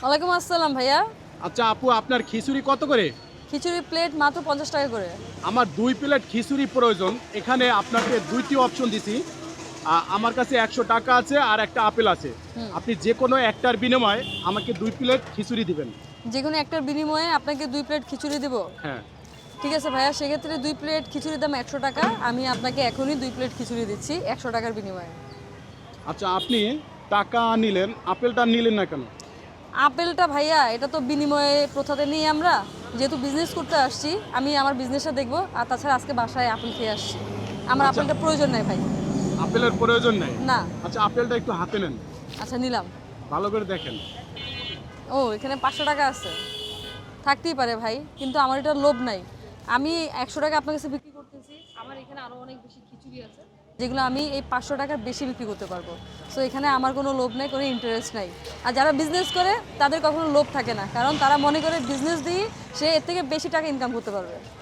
ওয়ালাইকুম আসসালাম ভাইয়া। আচ্ছা আপু, আপনার খিচুড়ি কত করে? খিচুড়ি প্লেট মাত্র 50 টাকা করে। আমার 2 প্লেট খিচুড়ি প্রয়োজন। এখানে আপনাকে 2টি অপশন দিছি। আমার কাছে 100 টাকা আছে আর একটা আপেল আছে। হুম। আপনি যে কোনো একটার বিনিময়ে আমাকে 2 প্লেট খিচুড়ি দিবেন। যেকোনো একটার বিনিময়ে আপনাকে 2 প্লেট খিচুড়ি দেব। হ্যাঁ। ঠিক আছে ভাইয়া, সেক্ষেত্রে 2 প্লেট খিচুড়ির দাম 100 টাকা। আমি আপনাকে এখনই 2 প্লেট খিচুড়ি দিচ্ছি 100 টাকার বিনিময়ে। আচ্ছা, আপনি টাকা নিলেন, আপেলটা নিলেন না কেন? আপেলটা ভাইয়া এটা তো বিনিময়ে প্রথাতে নিই আমরা। যেহেতু বিজনেস করতে আসছি, আমি আমার বিজনেসটা দেখবো। আর তাছাড়া আজকে বাসায় আপেল খেয়ে আসছি। আমার আচ্ছা। আপেলটা প্রয়োজন নাই ভাই। আপেলের প্রয়োজন নাই? না। আচ্ছা, আপেলটা একটু হাতে নেন, আচ্ছা নিলাম। ভালো করে দেখেন। ও এখানে 500 টাকা আছে, থাকতেই পারে ভাই, কিন্তু আমার এটা লোভ নাই। আমি 100 টাকা আপনার কাছে বিক্রি করতেছি, আমার এখানে আরো অনেক বেশি খিচুড়ি আছে যেগুলো আমি এই 500 টাকার বেশি বিক্রি করতে পারবো। সো এখানে আমার কোনো লোভ নাই, কোনো ইন্টারেস্ট নাই। আর যারা বিজনেস করে তাদের কখনো লোভ থাকে না, কারণ তারা মনে করে বিজনেস দিয়ে সে এর থেকে বেশি টাকা ইনকাম করতে পারবে।